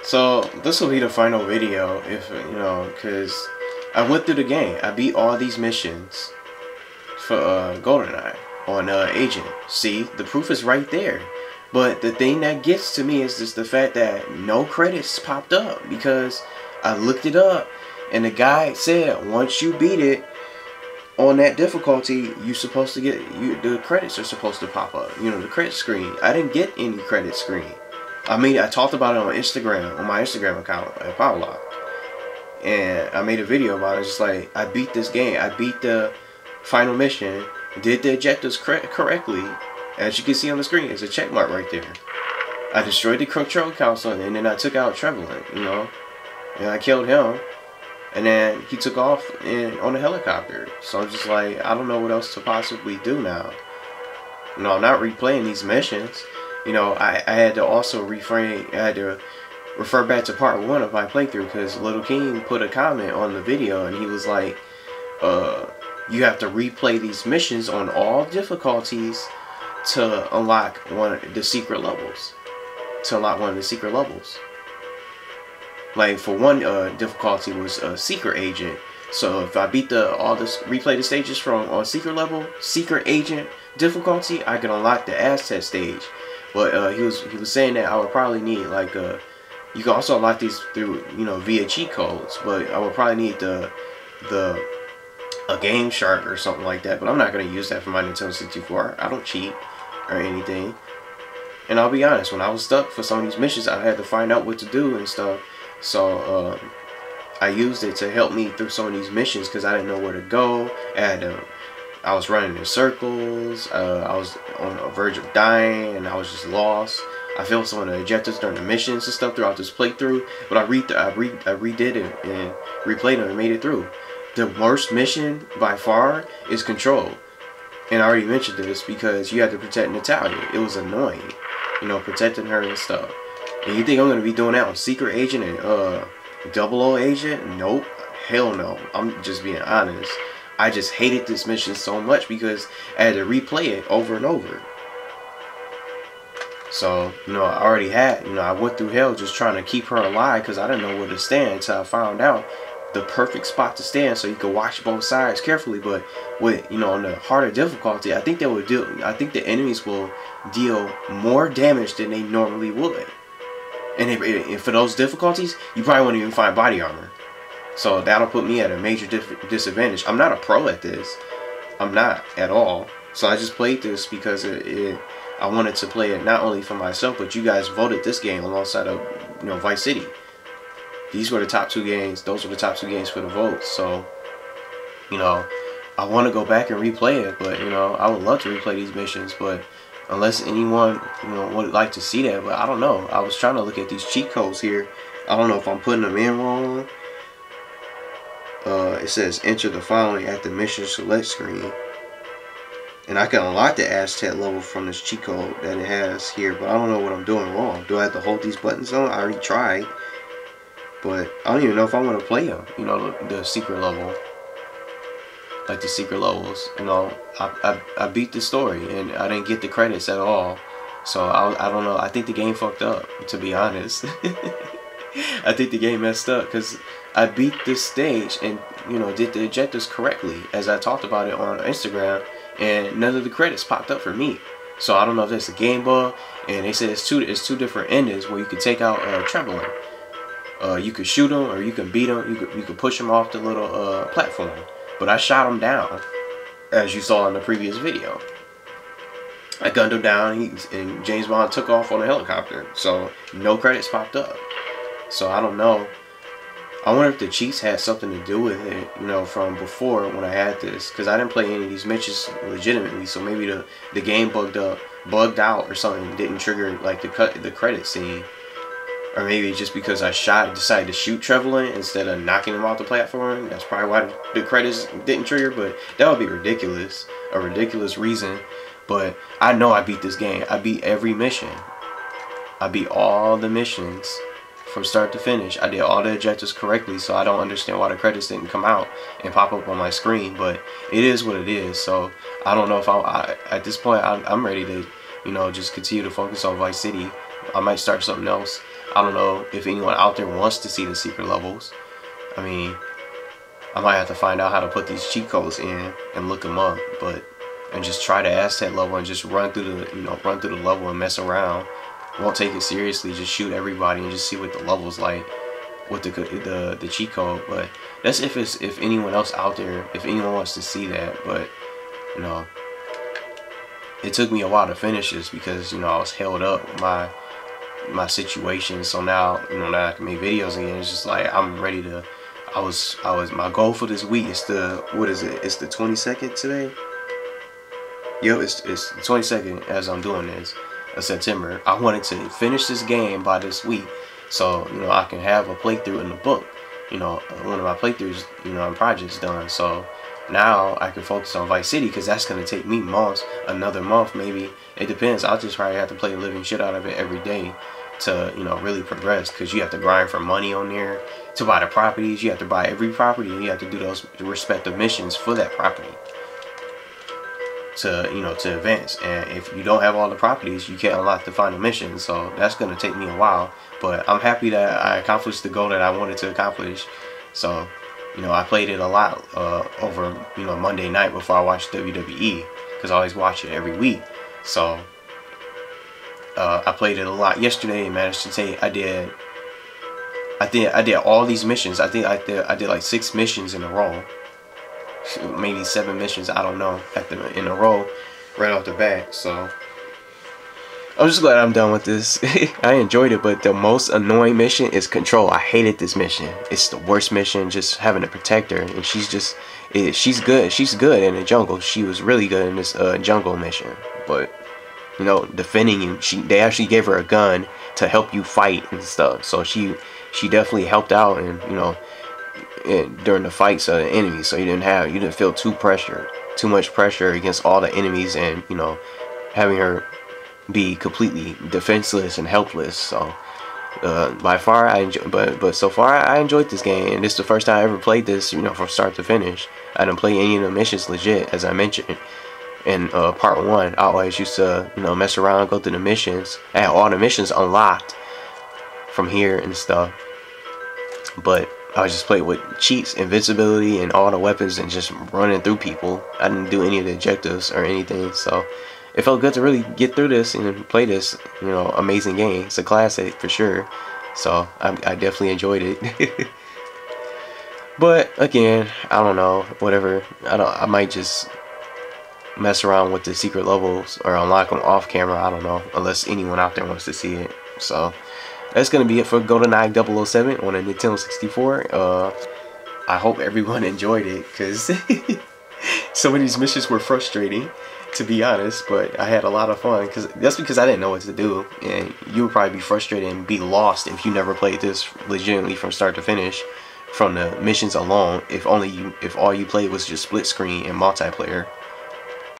So this will be the final video, if you know, because I went through the game. I beat all these missions for Goldeneye on Agent. See, the proof is right there. But the thing that gets to me is just the fact that no credits popped up, because I looked it up and the guy said once you beat it on that difficulty, you supposed to get the credits are supposed to pop up. You know, the credit screen. I didn't get any credit screen. I mean, I talked about it on Instagram, on my Instagram account at Powerlock, and I made a video about it. Just like, I beat this game. I beat the final mission, did the objectives correctly. As you can see on the screen, there's a check mark right there. I destroyed the control console, and then I took out Trevelyan, you know, and I killed him. And then he took off on a helicopter. So I'm just like, I don't know what else to possibly do now. You know, I'm not replaying these missions. You know, I had to also refrain. I had to refer back to part 1 of my playthrough, because Little King put a comment on the video and he was like, you have to replay these missions on all difficulties to unlock one of the secret levels. Like, for one difficulty was a secret agent. So if I beat replay the stages from on secret agent difficulty, I can unlock the Aztec stage. But he was saying that I would probably need like you can also unlock these through, you know, via cheat codes, but I would probably need a Game Shark or something like that. But I'm not gonna use that for my Nintendo 64. I don't cheat or anything. And I'll be honest, when I was stuck for some of these missions, I had to find out what to do and stuff. So I used it to help me through some of these missions, because I didn't know where to go. I was running in circles. I was on the verge of dying, and I was just lost. I failed some of the objectives during the missions and stuff throughout this playthrough, but I redid it and replayed it and made it through. The worst mission by far is Control, and I already mentioned this because you had to protect Natalia. It was annoying, you know, protecting her and stuff. And you think I'm gonna be doing that on Secret Agent and 00 Agent? Nope, hell no. I'm just being honest. I just hated this mission so much because I had to replay it over and over. So, you know, I already had, you know, I went through hell just trying to keep her alive, because I didn't know where to stand until I found out the perfect spot to stand so you could watch both sides carefully. But with, you know, on the harder difficulty, I think I think the enemies will deal more damage than they normally would. And for those difficulties, you probably won't even find body armor. So that'll put me at a major disadvantage. I'm not a pro at this. I'm not at all. So I just played this because I wanted to play it not only for myself, but you guys voted this game alongside of, you know, Vice City. These were the top 2 games. Those were the top 2 games for the votes. So, you know, I want to go back and replay it, but, you know, I would love to replay these missions, but unless anyone, you know, would like to see that. But I don't know. I was trying to look at these cheat codes here. I don't know if I'm putting them in wrong. It says enter the following at the mission select screen, and I can unlock the Aztec level from this cheat code that it has here, but I don't know what I'm doing wrong. Do I have to hold these buttons on? I already tried, but I don't even know if I want to play them, you know, the secret level, like the secret levels. You know, I beat the story and I didn't get the credits at all, so I don't know. I think the game fucked up, to be honest. I think the game messed up, because I beat this stage and, you know, did the objectives correctly as I talked about it on Instagram, and none of the credits popped up for me. So I don't know if that's a game bug. And they said it's two different endings where you can take out Trevelyan. You could shoot him or you can beat him. You could push him off the little platform. But I shot him down, as you saw in the previous video. I gunned him down, and James Bond took off on a helicopter. So no credits popped up. So I don't know. I wonder if the cheats had something to do with it, you know, from before when I had this, because I didn't play any of these missions legitimately. So maybe the game bugged out or something, didn't trigger like the credit scene, or maybe just because I decided to shoot Trevelyan instead of knocking him off the platform. That's probably why the credits didn't trigger. But that would be ridiculous, a ridiculous reason. But I know I beat this game. I beat every mission. I beat all the missions from start to finish. I did all the objectives correctly, so I don't understand why the credits didn't come out and pop up on my screen. But it is what it is. So I don't know if at this point I'm ready to, you know, just continue to focus on Vice City. I might start something else. I don't know if anyone out there wants to see the secret levels. I mean, I might have to find out how to put these cheat codes in and look them up, and just try the Aztec level and just run through the level and mess around. Won't take it seriously, just shoot everybody and just see what the level's like with the cheat code. But that's if anyone else out there, if anyone wants to see that. But you know, it took me a while to finish this because, you know, I was held up with my situation. So now, you know, now I can make videos again. It's just like I'm ready to. My goal for this week is what is it? It's the 22nd today. Yo, it's the 22nd as I'm doing this of September. I wanted to finish this game by this week, so you know I can have a playthrough in the book. You know, one of my playthroughs, you know, and projects done. So now I can focus on Vice City because that's gonna take me months, another month maybe. It depends. I'll just probably have to play the living shit out of it every day to, you know, really progress, because you have to grind for money on there to buy the properties. You have to buy every property and you have to do those respective missions for that property to, you know, to advance. And if you don't have all the properties, you can't unlock the final mission. So that's going to take me a while, but I'm happy that I accomplished the goal that I wanted to accomplish. So, you know, I played it a lot over, you know, Monday night before I watched WWE, because I always watch it every week. So I played it a lot yesterday and managed to take, I did all these missions. I think I did like 6 missions in a row, maybe 7 missions, I don't know, in a row right off the bat. So I'm just glad I'm done with this. I enjoyed it, but the most annoying mission is Control. I hated this mission. It's the worst mission, just having to protect her, and she's good. She's good in the jungle. She was really good in this jungle mission, but you know, defending you, they actually gave her a gun to help you fight and stuff. So she definitely helped out, and you know, during the fights of the enemies, so you didn't feel too much pressure against all the enemies, and you know, having her be completely defenseless and helpless. So by far but so far I enjoyed this game, and this is the first time I ever played this, you know, from start to finish. I didn't play any of the missions legit, as I mentioned in part 1. I always used to, you know, mess around, go through the missions. I had all the missions unlocked from here and stuff, but I just played with cheats, invincibility, and all the weapons, and just running through people. I didn't do any of the objectives or anything, so it felt good to really get through this and play this, you know, amazing game. It's a classic for sure, so I definitely enjoyed it. But again, I don't know, whatever. I might just mess around with the secret levels or unlock them off camera. I don't know, unless anyone out there wants to see it. So that's gonna be it for Goldeneye 007 on a Nintendo 64. I hope everyone enjoyed it, because some of these missions were frustrating, to be honest, but I had a lot of fun, that's because I didn't know what to do, and you would probably be frustrated and be lost if you never played this legitimately from start to finish, from the missions alone, if all you played was just split screen and multiplayer.